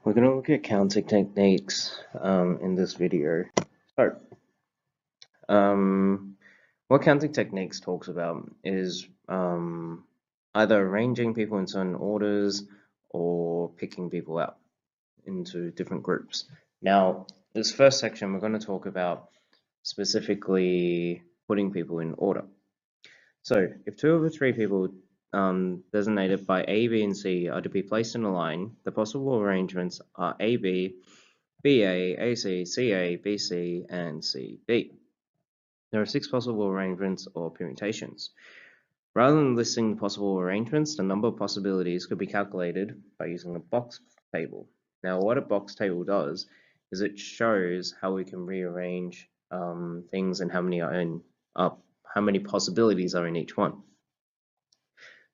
We're going to look at counting techniques in this video. So, what counting techniques talks about is either arranging people in certain orders or picking people out into different groups. Now, this first section, we're going to talk about specifically putting people in order. So, if two of the three people designated by A, B, and C are to be placed in a line, the possible arrangements are AB, BA, AC, CA, BC, and CB. There are 6 possible arrangements or permutations. Rather than listing the possible arrangements, the number of possibilities could be calculated by using a box table. Now, what a box table does is it shows how we can rearrange things and how many possibilities are in each one.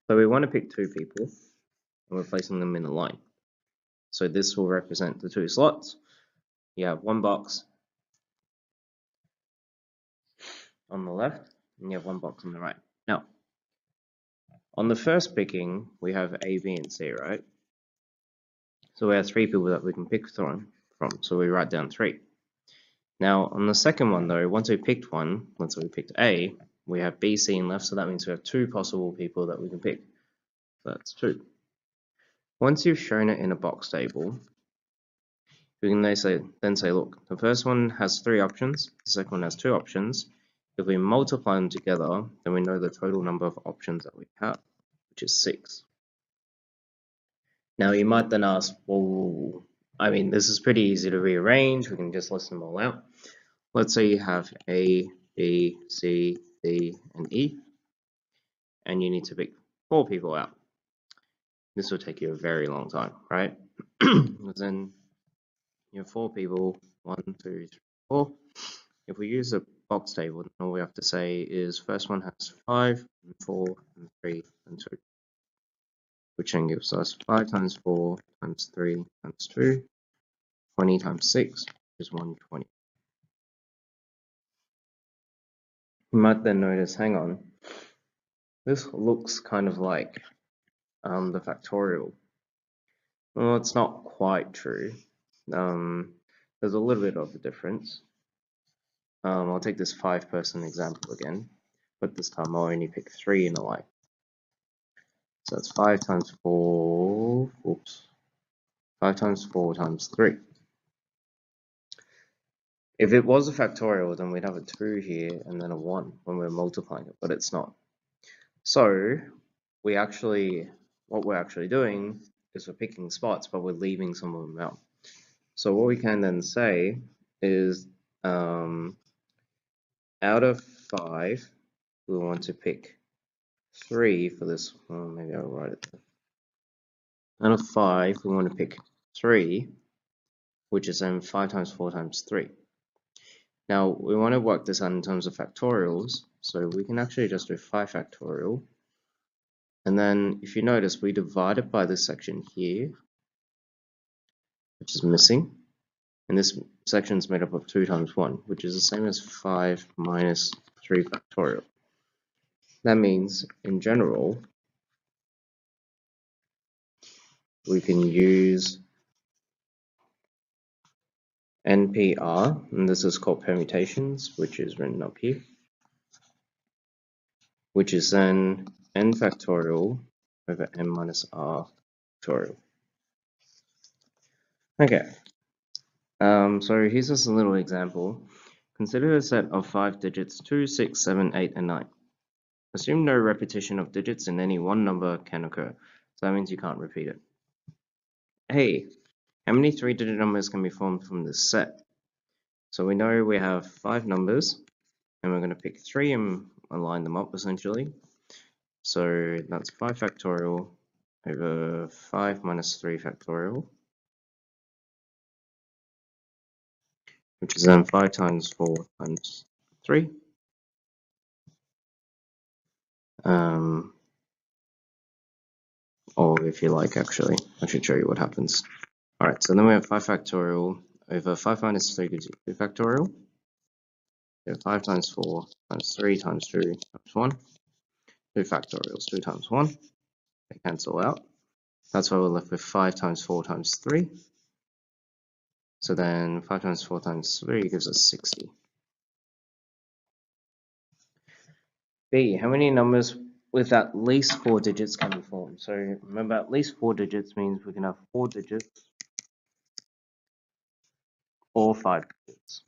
So we want to pick 2 people, and we're placing them in a line. So this will represent the 2 slots. You have 1 box on the left, and you have 1 box on the right. Now, on the first picking, we have A, B, and C, right? So we have 3 people that we can pick from, so we write down 3. Now, on the second one though, once we picked one, let's say we picked A, we have B, C, and left, so that means we have 2 possible people that we can pick. So that's 2. Once you've shown it in a box table, we can then say, look, the first one has 3 options, the second one has 2 options. If we multiply them together, then we know the total number of options that we have, which is 6. Now you might then ask, well, I mean, this is pretty easy to rearrange. We can just list them all out. Let's say you have A, B, C, D, and E, and you need to pick 4 people out. This will take you a very long time, right? Then you have 4 people, 1, 2, 3, 4. If we use a box table, then all we have to say is first one has 5, and 4, and 3, and 2. Which then gives us 5 times 4 times 3 times 2, 20 times 6 is 120. You might then notice, hang on, this looks kind of like the factorial. Well, it's not quite true. There's a little bit of a difference. I'll take this 5-person example again, but this time I'll only pick 3 in a line. So that's 5 times 4, 5 times 4 times 3. If it was a factorial, then we'd have a 2 here and then a 1 when we're multiplying it, but it's not. So what we're actually doing is we're picking spots, but we're leaving some of them out. So what we can then say is out of 5, we want to pick 3 for this. Well, maybe I'll write it there. Out of 5, we want to pick 3, which is then 5 times 4 times 3. Now, we want to work this out in terms of factorials, so we can actually just do 5 factorial. And then, if you notice, we divide it by this section here, which is missing. And this section is made up of 2 times 1, which is the same as 5 minus 3 factorial. That means, in general, we can use NPR, and this is called permutations, which is written up here, which is then n factorial over n minus r factorial. Okay, so here's just a little example. Consider a set of 5 digits 2, 6, 7, 8, and 9. Assume no repetition of digits in any one number can occur, so that means you can't repeat it. Hey, how many 3-digit numbers can be formed from this set? So we know we have 5 numbers, and we're going to pick 3 and align them up essentially. So that's 5 factorial over 5 minus 3 factorial, which is then 5 times 4 times 3. Or if you like, actually, I should show you what happens. Alright, so then we have 5 factorial over 5 minus 3 gives you 2 factorial. So 5 times 4 times 3 times 2 times 1. 2 factorials, 2 times 1. They cancel out. That's why we're left with 5 times 4 times 3. So then 5 times 4 times 3 gives us 60. B, how many numbers with at least 4 digits can be formed? So remember, at least 4 digits means we can have 4 digits or 5 digits.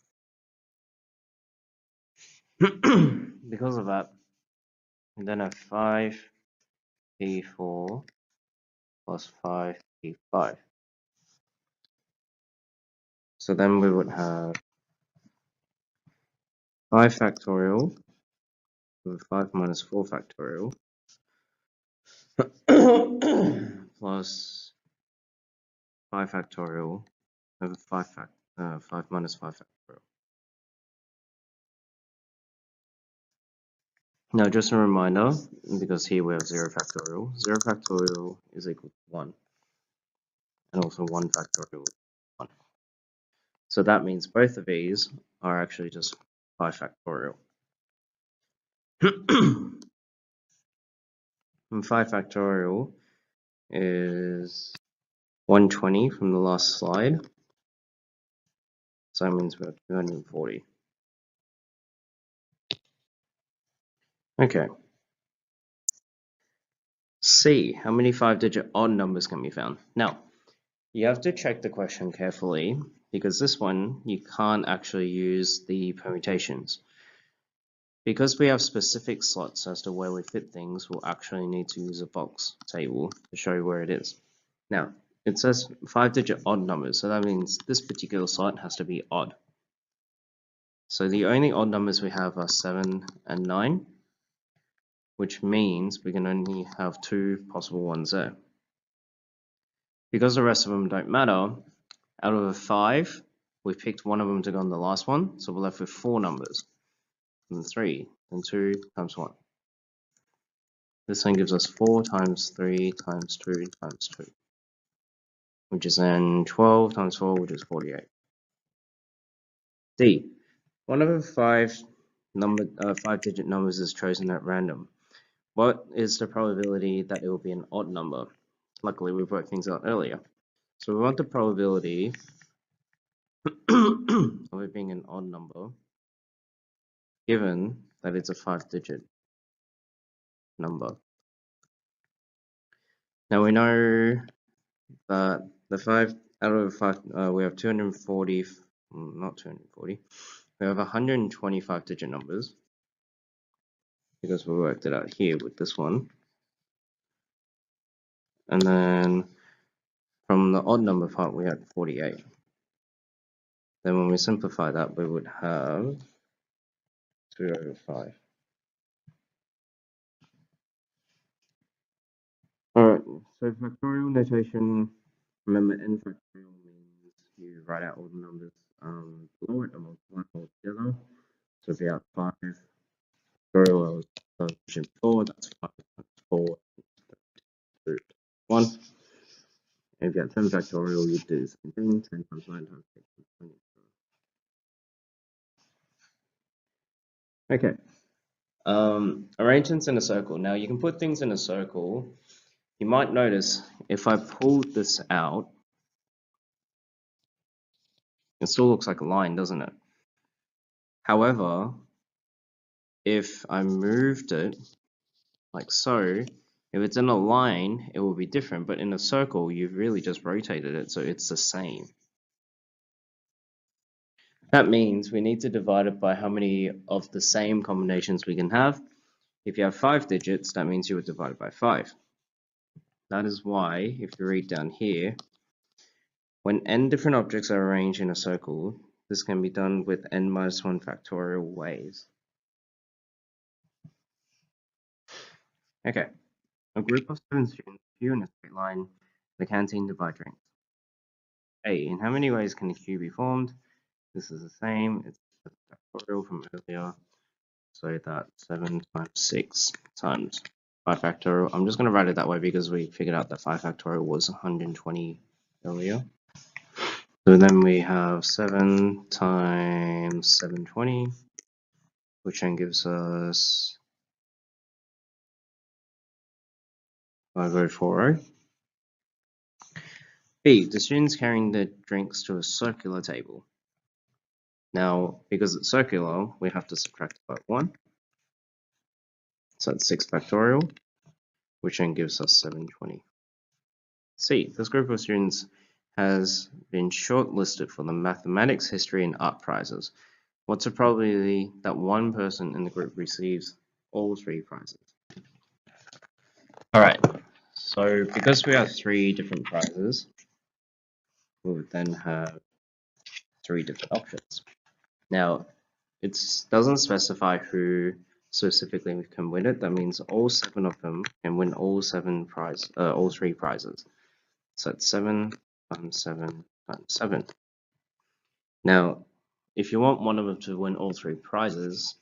Because of that, we then have 5p4 plus 5p5. So then we would have 5 factorial with 5 minus 4 factorial plus 5 factorial over 5 minus 5 factorial. Now just a reminder, because here we have 0 factorial. 0 factorial is equal to 1. And also 1 factorial is 1. So that means both of these are actually just 5 factorial. And 5 factorial is 120 from the last slide. So that means we have 240. Okay. C, how many 5-digit odd numbers can be found? Now, you have to check the question carefully because this one you can't actually use the permutations. Because we have specific slots as to where we fit things, we'll actually need to use a box table to show you where it is. Now, it says 5-digit odd numbers, so that means this particular slot has to be odd. So the only odd numbers we have are 7 and 9, which means we can only have 2 possible ones there. Because the rest of them don't matter, out of the 5, we picked one of them to go on the last one, so we're left with 4 numbers. And 3, and 2 times 1. This one gives us 4 times 3 times 2 times 2, which is then 12 times 4, which is 48. D, one of the 5-digit numbers is chosen at random. What is the probability that it will be an odd number? Luckily, we worked things out earlier. So we want the probability of it being an odd number, given that it's a 5-digit number. Now we know that the 5 out of 5, we have 240, not 240, we have 125 digit numbers because we worked it out here with this one. And then from the odd number part, we had 48. Then when we simplify that, we would have 2 over 5. Alright, so factorial notation, remember n factorial means you write out all the numbers below it and multiply all together. So if you have 5 factorial, as mentioned before, that's 5 times 4 to 1. And if you have 10 factorial, you do the same thing, 10 times 9 times 6 times 20. Okay. Arrangements in a circle. Now you can put things in a circle. You might notice if I pull this out, it still looks like a line, doesn't it? However, if I moved it like so, if it's in a line, it will be different, but in a circle, you've really just rotated it, so it's the same. That means we need to divide it by how many of the same combinations we can have. If you have 5 digits, that means you would divide it by 5. That is why, if you read down here, when n different objects are arranged in a circle, this can be done with n minus 1 factorial ways. Okay, a group of 7 students queue in a straight line in the canteen to buy drinks. A, in how many ways can a queue be formed? This is the same, it's the factorial from earlier, so that 7 times 6 times 5 factorial. I'm just going to write it that way because we figured out that 5 factorial was 120 earlier. So then we have 7 times 720, which then gives us 5040. B, the students carrying their drinks to a circular table. Now, because it's circular, we have to subtract by 1. So that's 6 factorial, which then gives us 720. C, this group of students has been shortlisted for the mathematics, history, and art prizes. What's the probability that one person in the group receives all 3 prizes? All right, so because we have 3 different prizes, we would then have 3 different options. Now, it doesn't specify who specifically can win it. That means all 7 of them can win all 3 prizes. So it's 7 times 7 times 7. Now, if you want one of them to win all 3 prizes,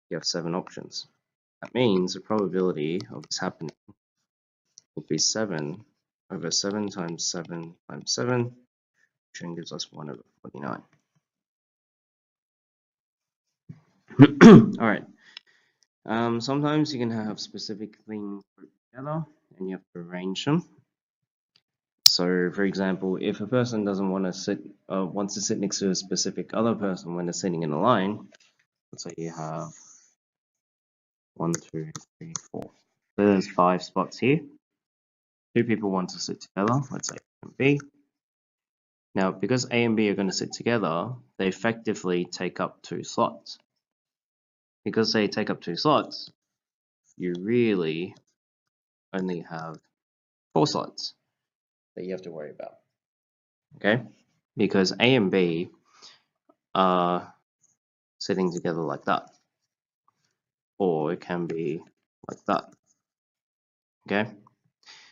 you have 7 options. That means the probability of this happening would be 7 over 7 times 7 times 7, which then gives us 1 over 49. All right. Sometimes you can have specific things grouped together and you have to arrange them. So, for example, if a person doesn't want to wants to sit next to a specific other person when they're sitting in a line, let's say you have 1, 2, 3, 4. There's 5 spots here. 2 people want to sit together, let's say A and B. Now, because A and B are going to sit together, they effectively take up 2 slots. Because they take up 2 slots, you really only have 4 slots that you have to worry about. Okay? Because A and B are sitting together like that. Or it can be like that. Okay?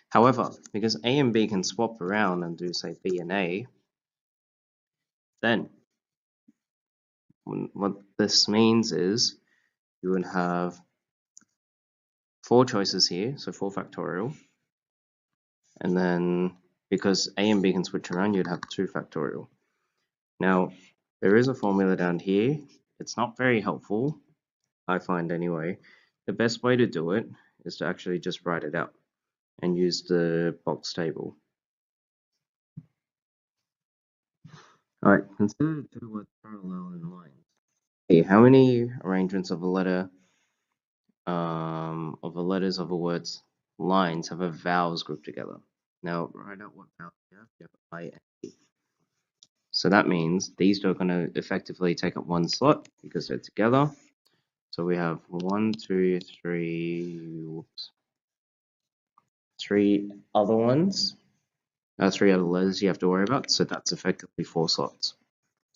However, because A and B can swap around and do, say, B and A, then what this means is you would have 4 choices here, so 4 factorial. And then because A and B can switch around, you'd have 2 factorial. Now, there is a formula down here. It's not very helpful, I find anyway. The best way to do it is to actually just write it out and use the box table. Alright, consider 2 words parallel in lines. Hey, how many arrangements of a letter of the letters of a word's lines have a vowels grouped together? Now write out what vowels you have. You have I and E. So that means these two are going to effectively take up 1 slot because they're together. So we have 1, 2, 3, 3 other ones. 3 other letters you have to worry about. So that's effectively 4 slots.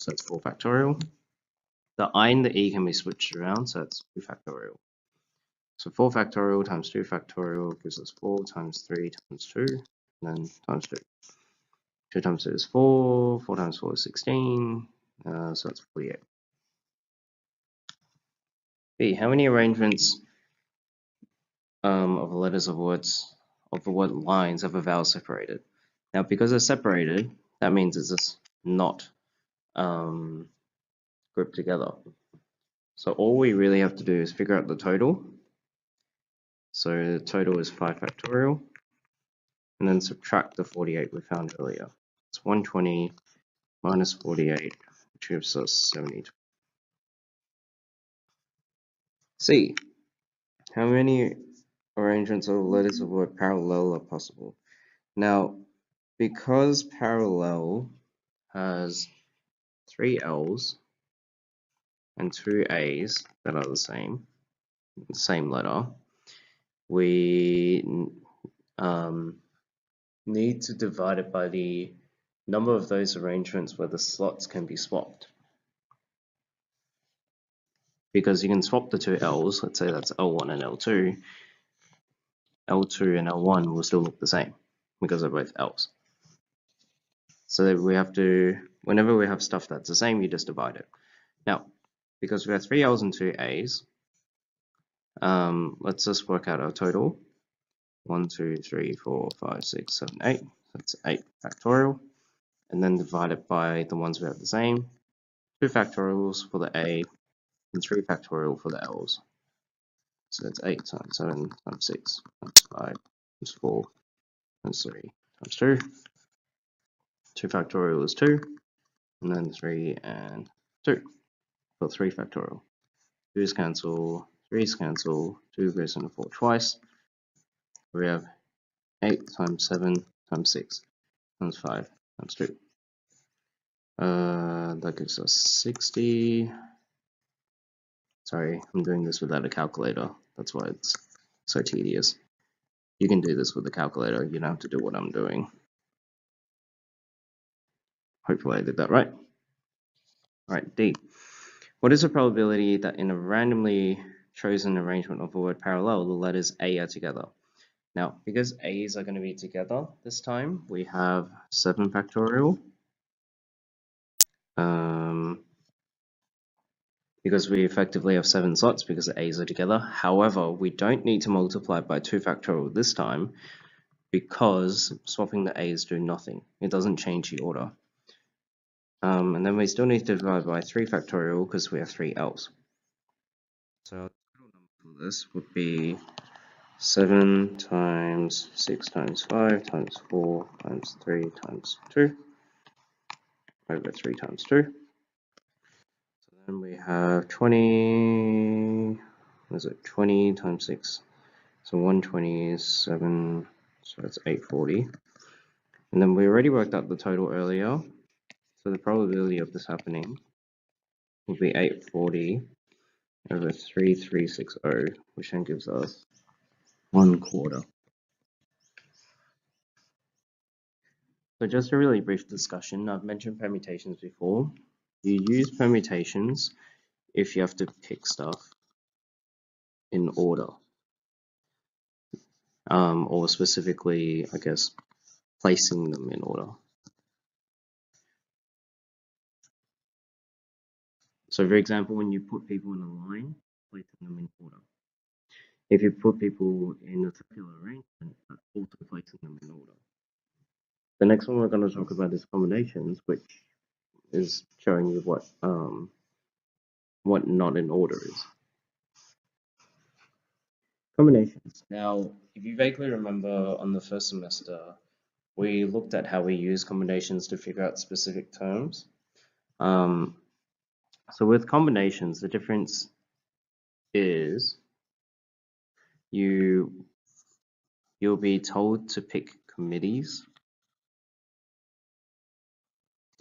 So that's 4 factorial. The I and the E can be switched around, so that's 2 factorial. So 4 factorial times 2 factorial gives us 4 times 3 times 2, and then times 2. 2 times 2 is 4, 4 times 4 is 16, so that's 48. B, how many arrangements of the letters of words of the word lines have a vowel separated? Now, because they're separated, that means it's just not grouped together. So all we really have to do is figure out the total. So the total is 5 factorial, and then subtract the 48 we found earlier. It's 120 minus 48, which gives us 72. C, how many arrangements of the letters of the word parallel are possible? Now, because parallel has 3 L's and 2 A's that are the same letter, we need to divide it by the number of those arrangements where the slots can be swapped. Because you can swap the 2 L's, let's say that's L1 and L2, L2 and L1 will still look the same because they're both L's. So that we have to, whenever we have stuff that's the same, you just divide it. Now, because we have 3 L's and 2 A's, let's just work out our total. 1, 2, 3, 4, 5, 6, 7, 8. That's 8 factorial. And then divide it by the ones we have the same. 2 factorials for the A and 3 factorial for the L's. So that's 8 times 7 times 6 times 5 times 4 times 3 times 2. 2 factorial is 2, and then 3 and 2. So 3 factorial. 2's cancel, 3's cancel, 2 goes into 4 twice. We have 8 times 7 times 6 times 5 times 2. That gives us 60. Sorry, I'm doing this without a calculator. That's why it's so tedious. You can do this with a calculator. You don't have to do what I'm doing. Hopefully I did that right. All right, D. What is the probability that in a randomly chosen arrangement of a word parallel, the letters A are together? Now, because A's are going to be together this time, we have 7 factorial. Because we effectively have 7 slots because the A's are together. However, we don't need to multiply by 2 factorial this time because swapping the A's do nothing. It doesn't change the order. And then we still need to divide by 3 factorial because we have 3 L's. So the total number for this would be 7 times 6 times 5 times 4 times 3 times 2 over 3 times 2. So then we have 20, what is it, 20 times 6. So 127, so that's 840. And then we already worked out the total earlier. So the probability of this happening will be 840 over 3360, which then gives us 1/4. So just a really brief discussion. I've mentioned permutations before. You use permutations if you have to pick stuff in order, or specifically, I guess, placing them in order. So for example, when you put people in a line, placing them in order. If you put people in a circular arrangement, that's also placing them in order. The next one we're going to talk about is combinations, which is showing you what not in order is. Combinations. Now, if you vaguely remember on the first semester, we looked at how we use combinations to figure out specific terms. So with combinations, the difference is you'll be told to pick committees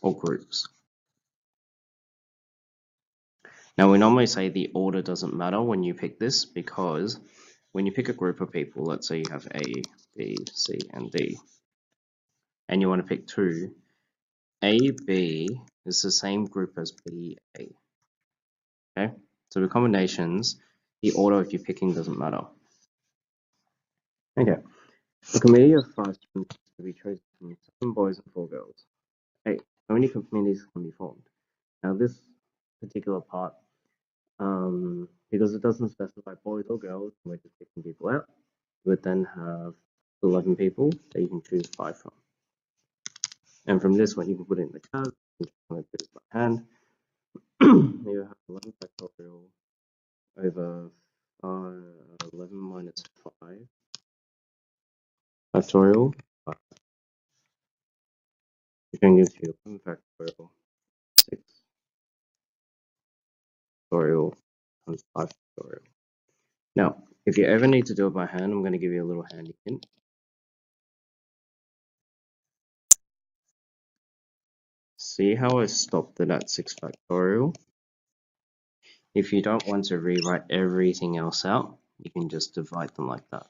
or groups. Now we normally say the order doesn't matter when you pick this because when you pick a group of people, let's say you have A, B, C, and D, and you want to pick 2, A, B is the same group as B, A. Okay, so with combinations, the order of you picking doesn't matter. Okay, a committee of 5 students to be chosen from 7 boys and 4 girls. 8. How many committees can be formed? Now this particular part, because it doesn't specify boys or girls, we're just picking people out, you would then have 11 people that you can choose 5 from. And from this one, you can put it in the cards, you can do it by hand. You have 11 factorial over 11 minus 5 factorial, which then gives you 11 factorial, 6 factorial, times 5 factorial. Now, if you ever need to do it by hand, I'm going to give you a little handy hint. See how I stopped it at 6 factorial? If you don't want to rewrite everything else out, you can just divide them like that,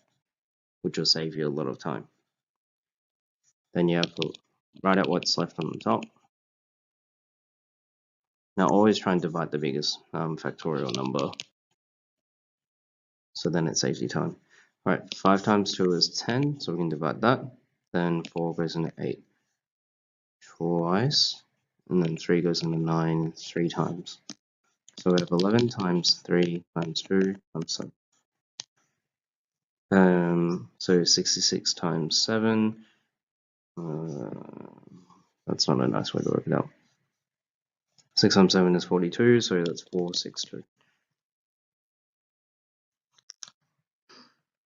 which will save you a lot of time. Then you have to write out what's left on the top. Now always try and divide the biggest factorial number, so then it saves you time. Alright, 5 times 2 is 10, so we can divide that. Then 4 goes into 8 twice, and then 3 goes into 9 3 times. So we have 11 times 3 times 2 times 7. So 66 times 7. That's not a nice way to work it out. 6 times 7 is 42, so that's 462.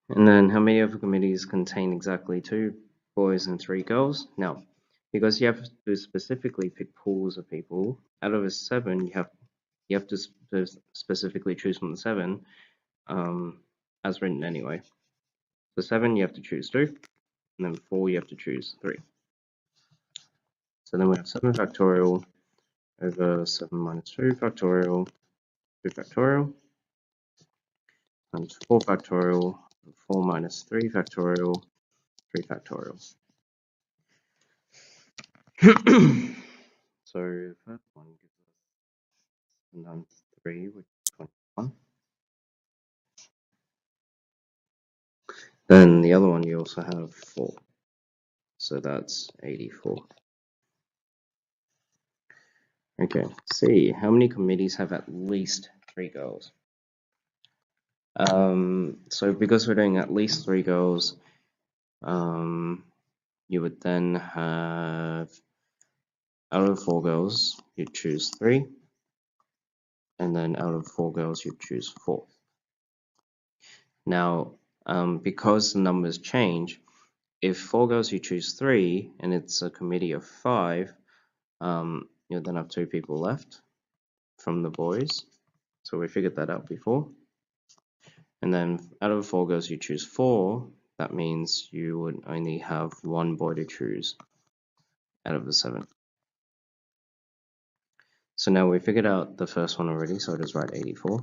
And then how many of the committees contain exactly 2 boys and 3 girls? Now, because you have to specifically pick pools of people. Out of a 7, you have to specifically choose from the 7, as written anyway. So 7 you have to choose 2, and then 4 you have to choose 3. So then we have 7 factorial over 7 minus 2 factorial, 2 factorial, times 4 factorial, 4 minus 3 factorial, 3 factorial. So the first one gives us 7 times 3, which is 21. Then the other one you also have 4, so that's 84. Okay, C, how many committees have at least 3 girls? So because we're doing at least 3 girls, you would then have, out of 4 girls, you'd choose 3, and then out of 4 girls, you'd choose 4. Now, because the numbers change, if 4 girls you choose 3, and it's a committee of 5, you'll then have 2 people left from the boys. So we figured that out before. And then out of 4 girls you choose 4, that means you would only have 1 boy to choose out of the 7. So now we figured out the first one already, so just write 84.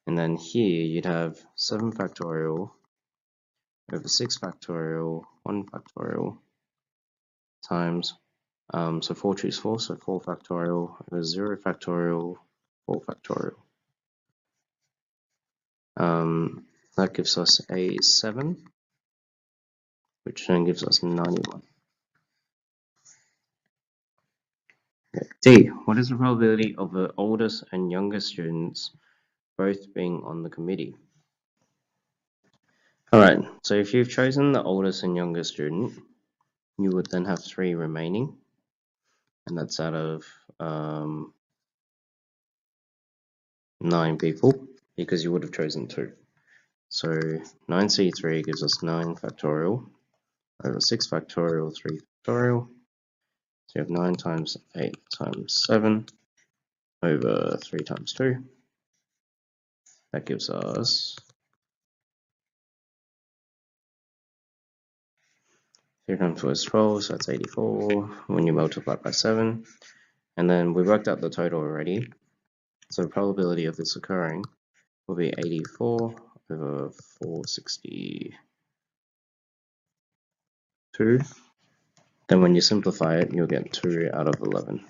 And then here you'd have 7 factorial over 6 factorial, 1 factorial times, so 4 choose 4, so 4 factorial over 0 factorial, 4 factorial. That gives us a 7, which then gives us 91. Okay. D, what is the probability of the oldest and youngest students both being on the committee? Alright, so if you've chosen the oldest and youngest student, you would then have 3 remaining, and that's out of 9 people, because you would have chosen 2. So 9C3 gives us 9 factorial over 6 factorial, 3 factorial. So you have 9 times 8 times 7 over 3 times 2. That gives us 3 times 4 is 12, so that's 84 when you multiply by 7. And then we worked out the total already. So the probability of this occurring will be 84 over 462. Then when you simplify it, you'll get 2 out of 11.